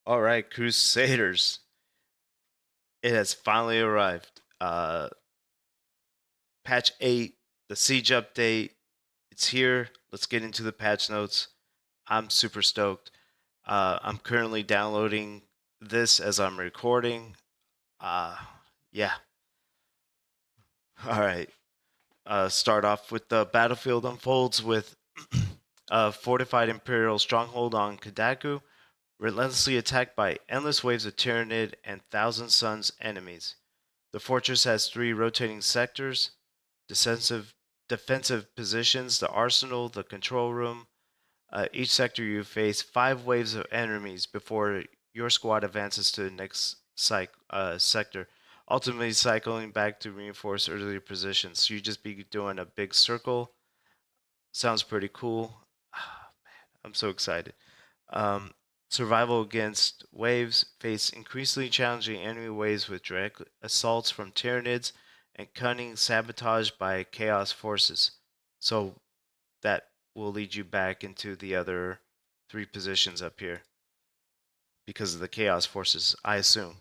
All right, Crusaders. It has finally arrived. Patch 8, the Siege update. It's here. Let's get into the patch notes. I'm super stoked. I'm currently downloading this as I'm recording. Uh, yeah. All right. Start off with the battlefield unfolds with a fortified Imperial stronghold on Kadaku, relentlessly attacked by endless waves of Tyranid and Thousand Suns enemies. The fortress has three rotating sectors: defensive defensive positions, the arsenal, the control room. Each sector you face five waves of enemies before your squad advances to the next sector, ultimately cycling back to reinforce earlier positions. So you just be doing a big circle. Sounds pretty cool. I'm so excited. Um, Survival against waves. Face increasingly challenging enemy waves with direct assaults from Tyranids and cunning sabotage by Chaos forces. So that will lead you back into the other three positions up here because of the Chaos forces, I assume.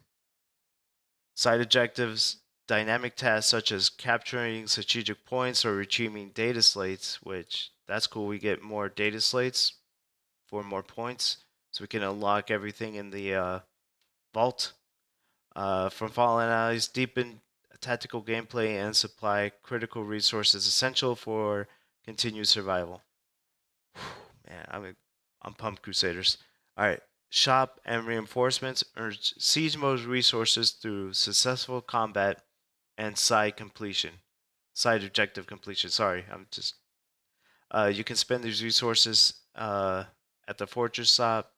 Side objectives. Dynamic tasks such as capturing strategic points or retrieving data slates, which that's cool. We get more data slates for more points, so we can unlock everything in the vault. From fallen allies, deepen tactical gameplay and supply critical resources essential for continued survival. Man, I'm pumped, Crusaders. All right, shop and reinforcements earn siege mode resources through successful combat and side completion, side objective completion. Sorry, I'm just. You can spend these resources at the fortress shop.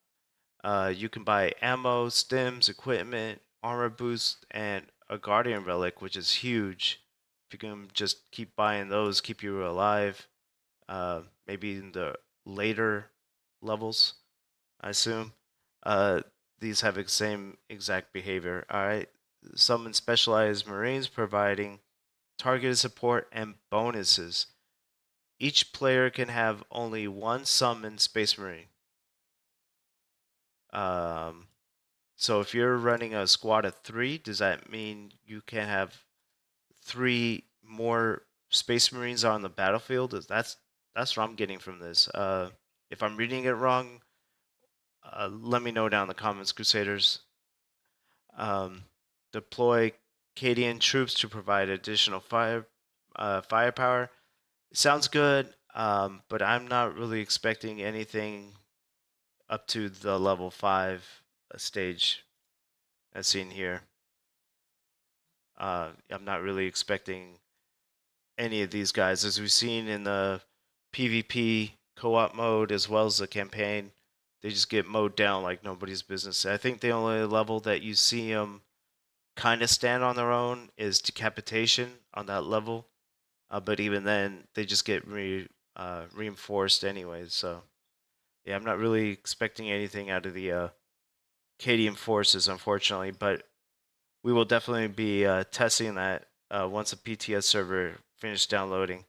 You can buy ammo, stims, equipment, armor boost, and a guardian relic, which is huge. If you can just keep buying those, keep you alive. Maybe in the later levels, I assume. Uh, these have the same exact behavior. All right. Summon specialized Marines providing targeted support and bonuses. Each player can have only one summoned Space Marine. Um, So if you're running a squad of three, does that mean you can have three more Space Marines on the battlefield? That's what I'm getting from this. If I'm reading it wrong, let me know down in the comments, Crusaders. Um, Deploy Cadian troops to provide additional firepower. It sounds good, but I'm not really expecting anything up to the level 5 stage as seen here. I'm not really expecting any of these guys, as we've seen in the PvP co-op mode as well as the campaign. They just get mowed down like nobody's business. I think the only level that you see them kind of stand on their own is decapitation on that level, but even then, they just get reinforced anyways. So yeah, I'm not really expecting anything out of the Cadian forces, unfortunately, but we will definitely be testing that once the PTS server finishes downloading.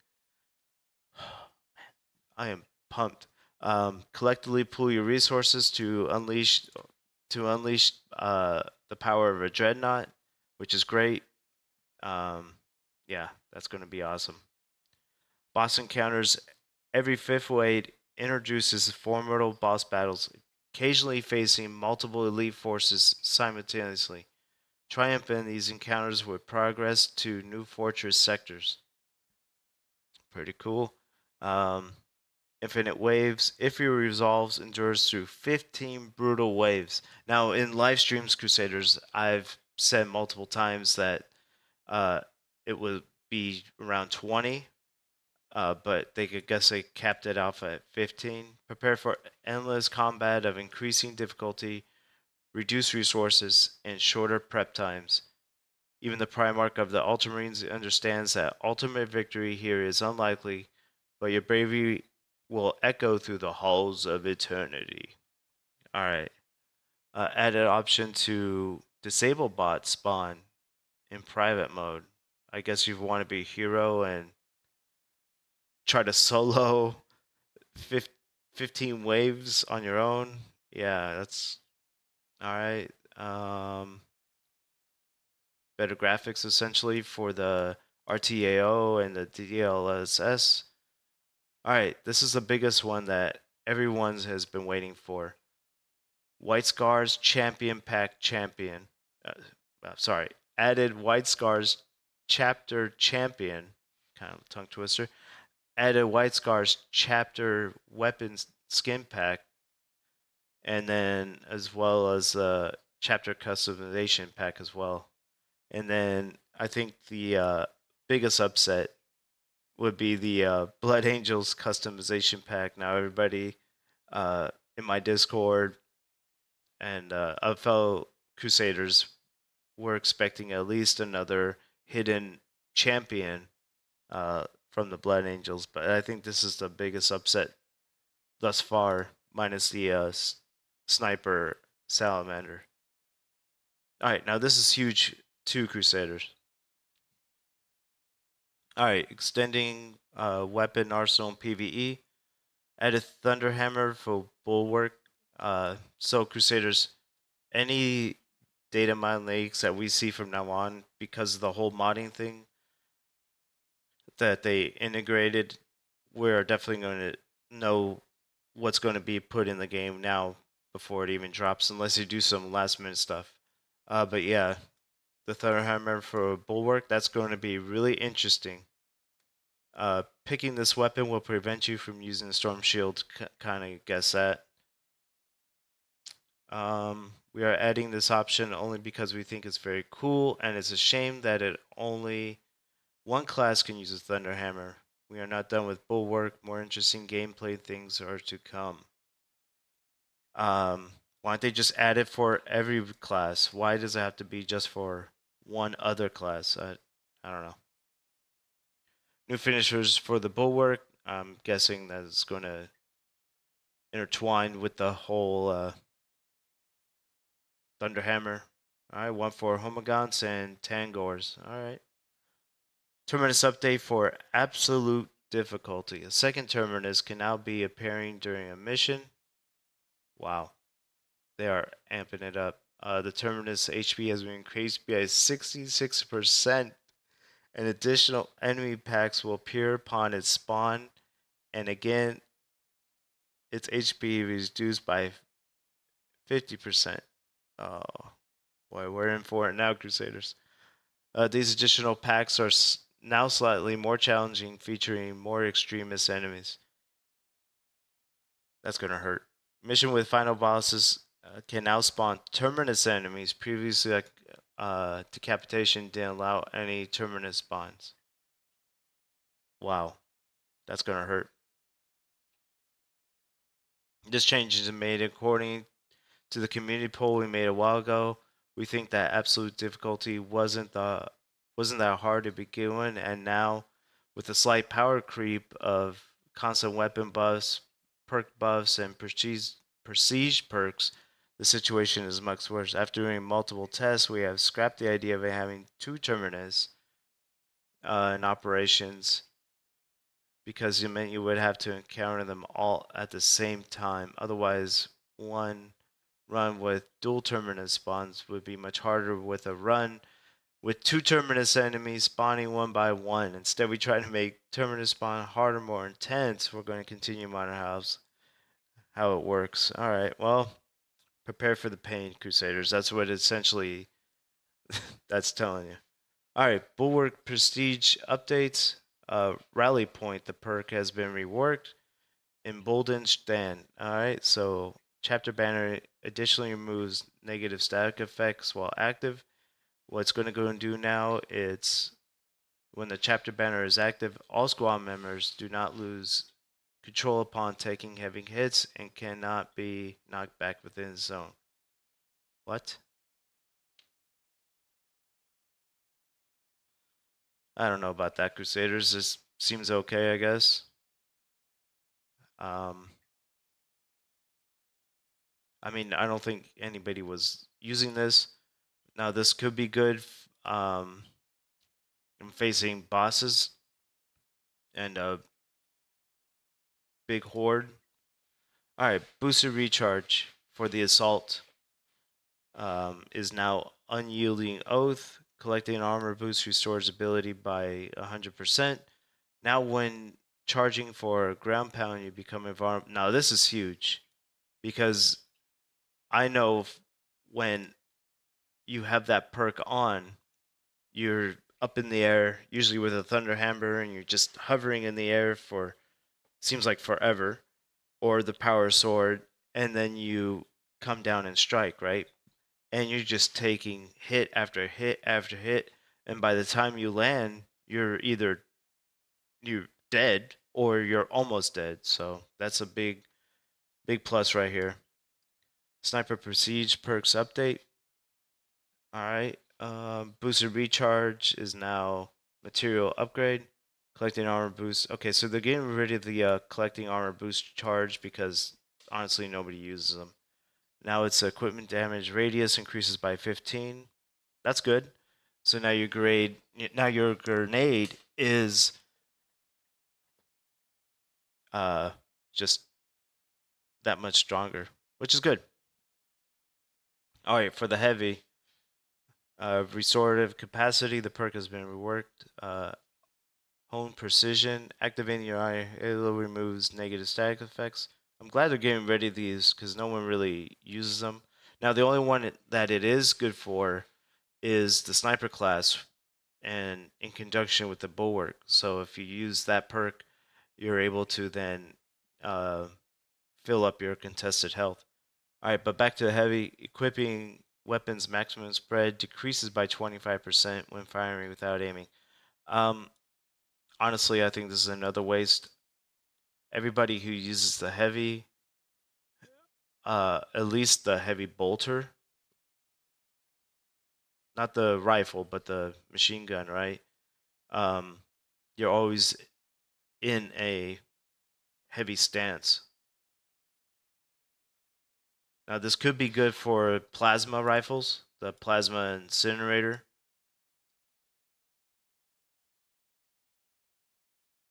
I am pumped. Collectively pool your resources to unleash the power of a dreadnought, which is great. Um, yeah, that's going to be awesome. Boss encounters. Every fifth wave introduces formidable boss battles, occasionally facing multiple elite forces simultaneously. Triumph in these encounters with progress to new fortress sectors. Pretty cool. Um, Infinite waves. If he resolves, endures through 15 brutal waves. Now, in live streams, Crusaders, I've said multiple times that uh, it would be around 20, but they could guess they capped it off at 15. Prepare for endless combat of increasing difficulty, reduced resources, and shorter prep times. Even the Primarch of the Ultramarines understands that ultimate victory here is unlikely, but your bravery will echo through the halls of eternity. Alright. Added option to disable bot spawn in private mode. I guess you want to be a hero and try to solo 15 waves on your own. Yeah, that's All right. Better graphics essentially for the RTAO and the DLSS. All right, this is the biggest one that everyone has been waiting for. White Scars Champion Pack Champion. Uh, sorry, added White Scars Chapter Champion. Kind of tongue twister. Added White Scars Chapter Weapons Skin Pack, and then as well as the Chapter Customization Pack as well. And then I think the biggest upset would be the Blood Angels customization pack. Now everybody in my Discord and fellow Crusaders were expecting at least another hidden champion from the Blood Angels, but I think this is the biggest upset thus far, minus the sniper salamander. All right, now this is huge to Crusaders. All right, extending weapon arsenal in PvE. Added Thunderhammer for Bulwark. So Crusaders, any data mine leaks that we see from now on because of the whole modding thing that they integrated, we're definitely going to know what's going to be put in the game now before it even drops, unless you do some last minute stuff. But yeah, the Thunderhammer for Bulwark, that's going to be really interesting. Picking this weapon will prevent you from using the Storm Shield, kind of guess that. We are adding this option only because we think it's very cool, and it's a shame that it only one class can use a Thunderhammer. We are not done with Bulwark. More interesting gameplay things are to come. Why don't they just add it for every class? Why does it have to be just for one other class? I don't know. New finishers for the Bulwark. I'm guessing that it's going to intertwine with the whole Thunderhammer. All right, one for Homogons and Tangors. All right. Terminus update for absolute difficulty. A second terminus can now be appearing during a mission. Wow, they are amping it up. The terminus HP has been increased by 66%, and additional enemy packs will appear upon its spawn. And again, its HP reduced by 50%. Oh, boy, we're in for it now, Crusaders. These additional packs are now slightly more challenging, featuring more extremist enemies. That's gonna hurt. Mission with final bosses can now spawn terminus enemies. Previously, decapitation didn't allow any terminus spawns. Wow, that's gonna hurt. This change is made according to the community poll we made a while ago. We think that absolute difficulty wasn't that hard to begin with, and now with a slight power creep of constant weapon buffs, perk buffs, and prestige perks, the situation is much worse. After doing multiple tests, we have scrapped the idea of having two terminus in operations because it meant you would have to encounter them all at the same time. Otherwise, one run with dual terminus spawns would be much harder with a run with two terminus enemies spawning one by one. Instead, we try to make terminus spawn harder, more intense. We're going to continue Modern House, how it works. All right, well, prepare for the pain, Crusaders. That's what essentially that's telling you. All right, Bulwark Prestige updates. Rally Point, the perk has been reworked. Emboldened Stand. All right, so Chapter Banner additionally removes negative static effects while active. What's going to go and do now, it's when the chapter banner is active, all squad members do not lose control upon taking heavy hits and cannot be knocked back within the zone. What? I don't know about that, Crusaders. This seems okay, I guess. Um, I mean, I don't think anybody was using this. Now, this could be good facing bosses and a big horde. All right, boosted recharge for the assault. is now Unyielding Oath. Collecting armor boost restores ability by 100%. Now, when charging for ground pound, you become invulnerable. Now, this is huge because I know when you have that perk on, you're up in the air, usually with a thunder hammer, and you're just hovering in the air for seems like forever, or the power sword, and then you come down and strike, right? And you're just taking hit after hit after hit, and by the time you land, you're dead or you're almost dead. So that's a big plus right here. Sniper Prestige perks update. All right. Booster recharge is now material upgrade. Collecting armor boost. Okay, so they're getting rid of the collecting armor boost charge because honestly nobody uses them. Now it's equipment damage radius increases by 15. That's good. So now your grenade is uh just that much stronger, which is good. All right, for the heavy, restorative capacity, the perk has been reworked. Hone precision, activating your eye halo removes negative static effects. I'm glad they're getting rid of these because no one really uses them. Now, the only one that it is good for is the sniper class, and in conjunction with the bulwark. So if you use that perk, you're able to then uh, fill up your contested health. All right, but back to the heavy. Equipping weapons maximum spread decreases by 25% when firing without aiming. Um, Honestly, I think this is another waste. Everybody who uses the heavy, at least the heavy bolter, not the rifle, but the machine gun, right? Um, you're always in a heavy stance. Now, this could be good for plasma rifles, the plasma incinerator.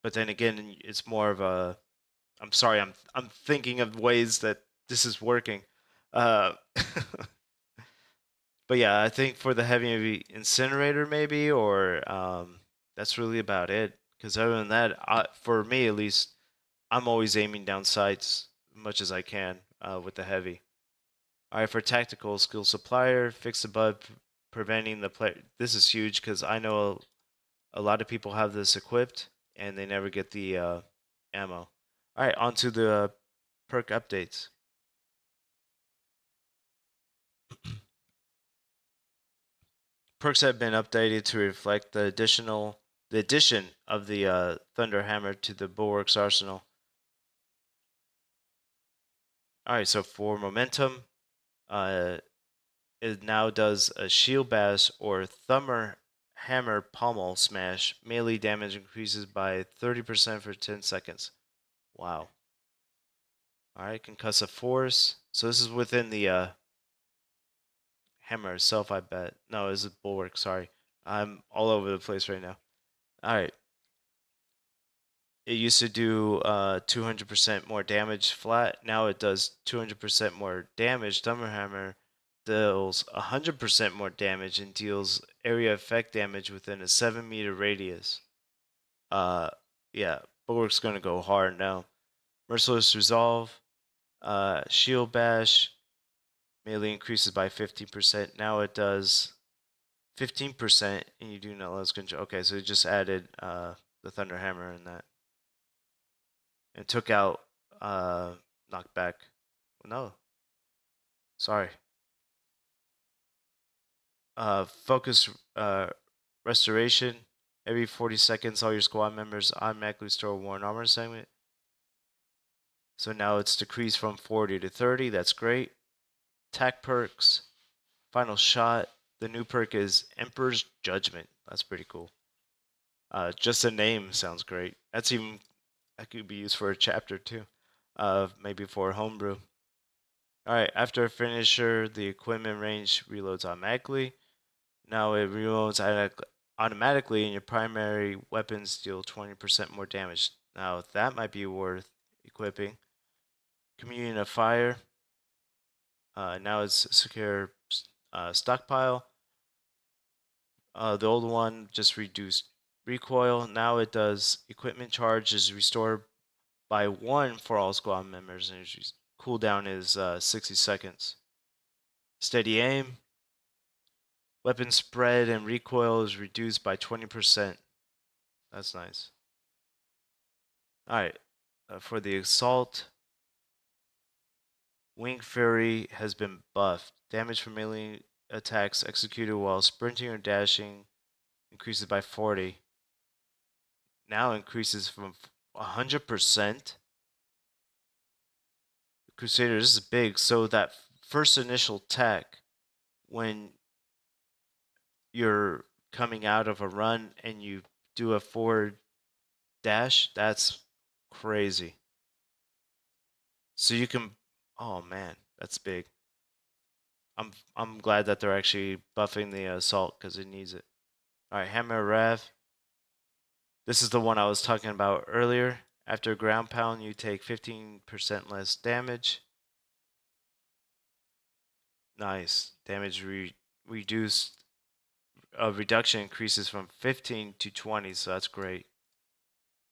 But then again, it's more of a. I'm sorry, I'm thinking of ways that this is working. Uh, but yeah, I think for the heavy incinerator maybe, or that's really about it. Because other than that, for me at least, I'm always aiming down sights as much as I can with the heavy. All right, for tactical skill supplier, fix the bug preventing the player. This is huge because I know a lot of people have this equipped and they never get the ammo. All right, on to the perk updates. Perks have been updated to reflect the addition of the Thunder Hammer to the Bulwark's arsenal. All right, so for momentum, uh, it now does a shield bash or thumber hammer pommel smash. Melee damage increases by 30% for 10 seconds. Wow. All right, concussive force. So this is within the hammer itself, I bet. No, this is bulwark. Sorry, I'm all over the place right now. All right. It used to do 200% more damage flat. Now it does 200% more damage. Thunderhammer deals 100% more damage and deals area effect damage within a 7-meter radius. Uh, yeah, Bulwark's gonna go hard now. Merciless Resolve, Shield Bash, melee increases by 15%. Now it does 15%, and you do not lose control. Okay, so it just added the Thunder Hammer in that. And took out knockback. No, sorry. Focus restoration. Every 40 seconds, all your squad members automatically store one armor segment. So now it's decreased from 40 to 30. That's great. Attack perks. Final shot. The new perk is Emperor's Judgment. That's pretty cool. Just the name sounds great. That could be used for a chapter too. Maybe for a homebrew. Alright, after a finisher, the equipment range reloads automatically. Now it reloads automatically, and your primary weapons deal 20% more damage. Now that might be worth equipping. Communion of Fire. Now it's secure stockpile. The old one just reduced recoil. Now it does equipment charge is restored by 1 for all squad members, and cooldown is 60 seconds. Steady aim. Weapon spread and recoil is reduced by 20%. That's nice. Alright, for the assault, Wing Fury has been buffed. Damage from melee attacks executed while sprinting or dashing increases by 40. Now increases from 100%. Crusader, this is big. So that first initial attack, when you're coming out of a run and you do a forward dash, that's crazy. So you can, oh man, that's big. I'm glad that they're actually buffing the assault because it needs it. All right, Hammer Rev. This is the one I was talking about earlier. After ground pound, you take 15% less damage. Nice. Damage reduced. Reduction increases from 15 to 20, so that's great.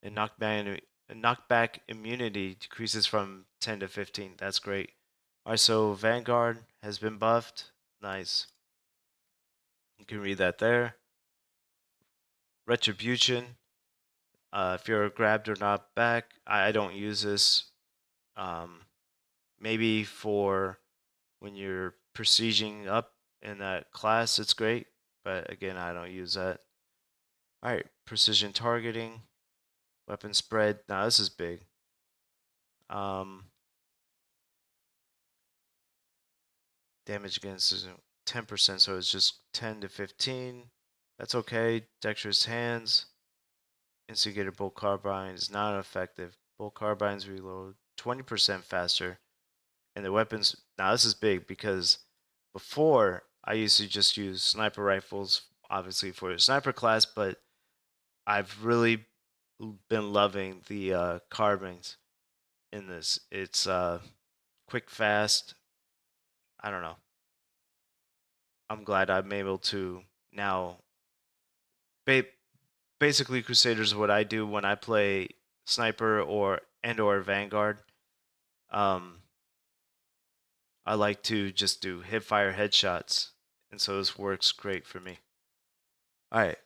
And knockback immunity decreases from 10 to 15. That's great. Alright, so Vanguard has been buffed. Nice. You can read that there. Retribution. If you're grabbed or not back, I don't use this. Maybe for when you're prestiging up in that class, it's great. But again, I don't use that. Alright, precision targeting. Weapon spread. Now this is big. Damage against is 10%, so it's just 10 to 15. That's okay. Dexterous hands. Instigator bolt carbine is not effective. Bolt carbines reload 20% faster. And the weapons, now this is big because before I used to just use sniper rifles, obviously for the sniper class, but I've really been loving the carbines in this. It's quick, fast. I don't know. I'm glad I'm able to now. Basically, Crusaders, what I do when I play sniper or Vanguard, um, I like to just do hip fire headshots, and so this works great for me. All right,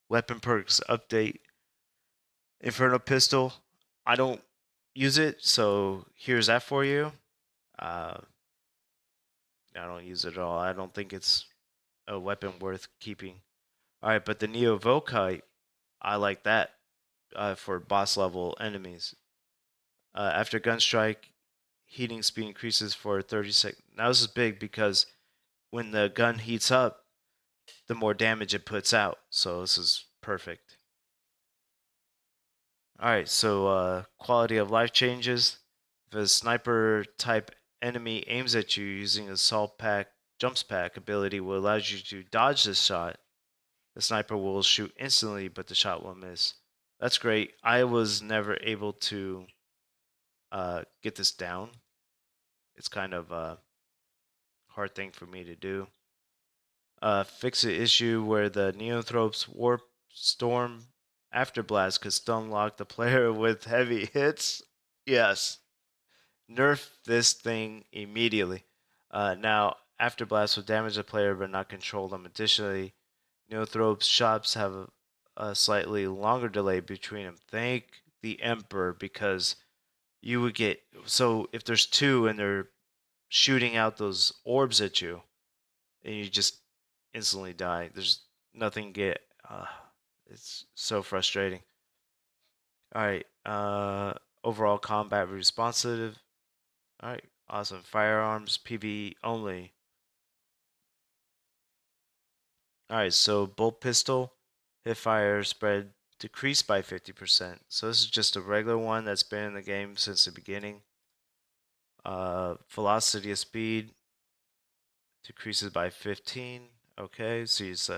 weapon perks update. Inferno pistol. I don't use it, so here's that for you. I don't use it at all. I don't think it's a weapon worth keeping. All right, but the Neo Vokai, I like that for boss level enemies. After gun strike, heating speed increases for 30 seconds. Now this is big because when the gun heats up, the more damage it puts out. So this is perfect. All right, so quality of life changes. If a sniper type enemy aims at you using assault pack, jumps pack ability will allow you to dodge this shot. The sniper will shoot instantly, but the shot will miss. That's great. I was never able to get this down. It's kind of a hard thing for me to do. Fix the issue where the Neothropes Warp Storm Afterblast could stun lock the player with heavy hits. Yes. Nerf this thing immediately. Now, Afterblast will damage the player but not control them. Additionally, Neothropes shops have a slightly longer delay between them. Thank the Emperor, because you would get, so if there's two and they're shooting out those orbs at you and you just instantly die, there's nothing get, it's so frustrating. All right, overall combat responsive. All right, awesome. Firearms PvE only. All right, so bolt pistol hip fire spread decreased by 50%. So this is just a regular one that's been in the game since the beginning. Velocity of speed decreases by 15. Okay, so it's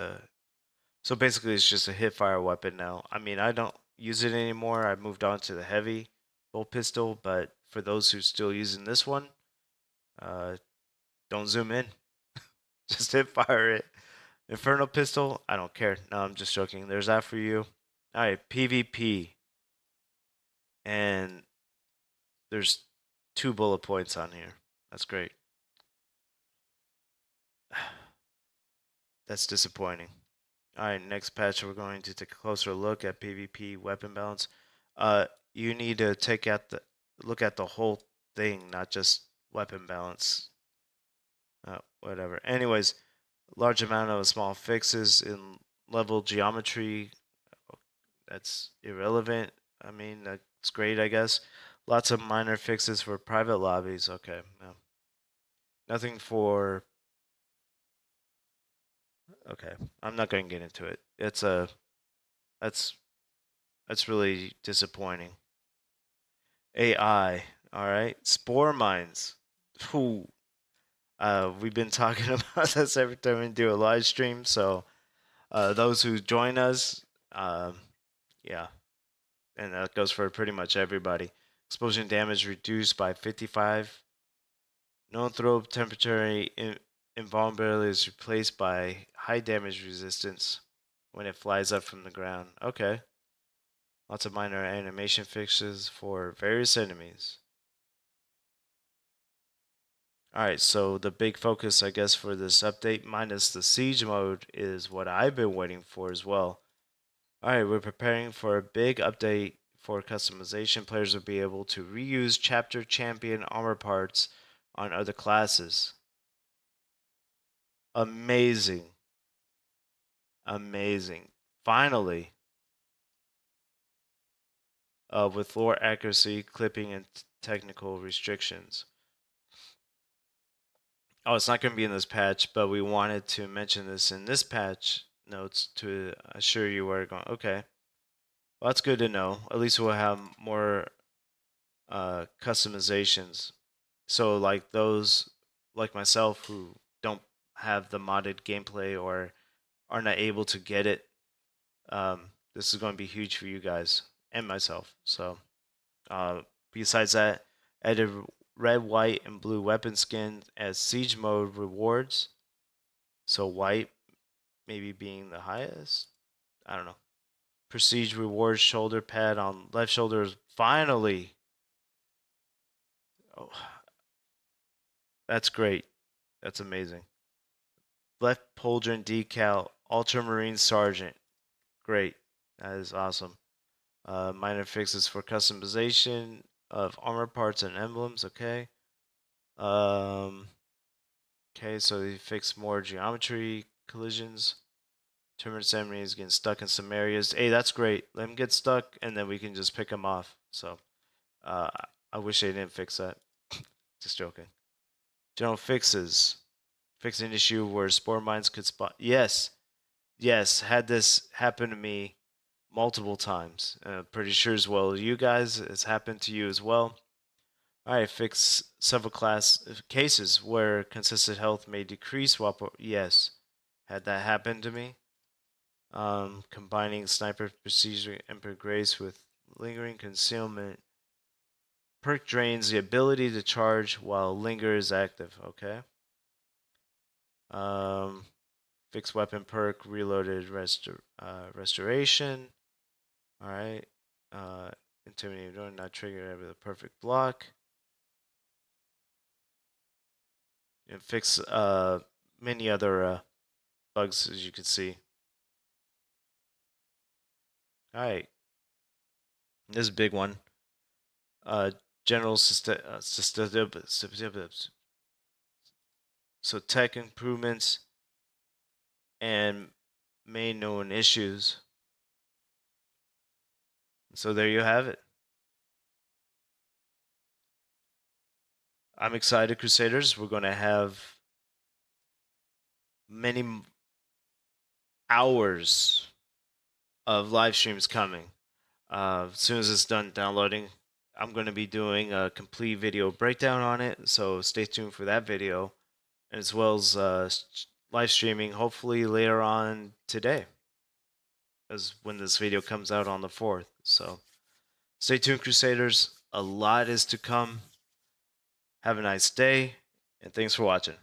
so basically it's just a hip fire weapon now. I mean, I don't use it anymore. I moved on to the heavy bolt pistol, but for those who still using this one, don't zoom in. Just hip fire it. Infernal pistol. I don't care. No, I'm just joking. There's that for you. All right, PvP, and there's 2 bullet points on here. That's great. That's disappointing. All right, next patch we're going to take a closer look at PvP weapon balance. You need to look at the whole thing, not just weapon balance. Whatever. Anyways, large amount of small fixes in level geometry. That's irrelevant. I mean, that's great, I guess. Lots of minor fixes for private lobbies. Okay, no. Nothing for. Okay, I'm not going to get into it. That's that's really disappointing. AI. All right, spore mines. Ooh. We've been talking about this every time we do a live stream. So those who join us, yeah, and that goes for pretty much everybody. Explosion damage reduced by 55. No throw temperature invulnerability is replaced by high damage resistance when it flies up from the ground. Okay. Lots of minor animation fixes for various enemies. Alright, so the big focus, I guess, for this update, minus the siege mode, is what I've been waiting for as well. Alright, we're preparing for a big update for customization. Players will be able to reuse chapter champion armor parts on other classes. Amazing. Amazing. Finally, with lore accuracy, clipping, and technical restrictions. Oh, it's not going to be in this patch, but we wanted to mention this in this patch notes to assure you where we're going. Okay. Well, that's good to know. At least we'll have more customizations. So, like those, like myself, who don't have the modded gameplay or are not able to get it, this is going to be huge for you guys and myself. So, uh, besides that, added red, white, and blue weapon skin as siege mode rewards. So white maybe being the highest. I don't know. Prestige rewards shoulder pad on left shoulder. Finally. Oh, that's great. That's amazing. Left pauldron decal ultramarine sergeant. Great. That is awesome. Minor fixes for customization of armor parts and emblems. Okay. Um, okay, so they fix more geometry collisions. Terminus enemies getting stuck in some areas. Hey, that's great. Let them get stuck, and then we can just pick them off. So, uh, I wish they didn't fix that. Just joking. General fixes. Fix an issue where spore mines could spot. Yes, yes. Had this happen to me multiple times. Pretty sure as well as you guys, it's happened to you as well. All right, fix several cases where consistent health may decrease while. Yes, had that happen to me. Combining sniper procedure Emperor Grace with lingering concealment. Perk drains the ability to charge while linger is active. Okay. Um, fixed weapon perk reloaded restoration. All right. Uh, intimidating door not triggered every the perfect block. And fix many other bugs as you can see. All right. This is a big one. General so tech improvements and main known issues. So there you have it. I'm excited, Crusaders. We're going to have many hours of live streams coming. As soon as it's done downloading, I'm going to be doing a complete video breakdown on it. So stay tuned for that video, as well as live streaming hopefully later on today, as when this video comes out on the 4th. So stay tuned, Crusaders. A lot is to come. Have a nice day, and thanks for watching.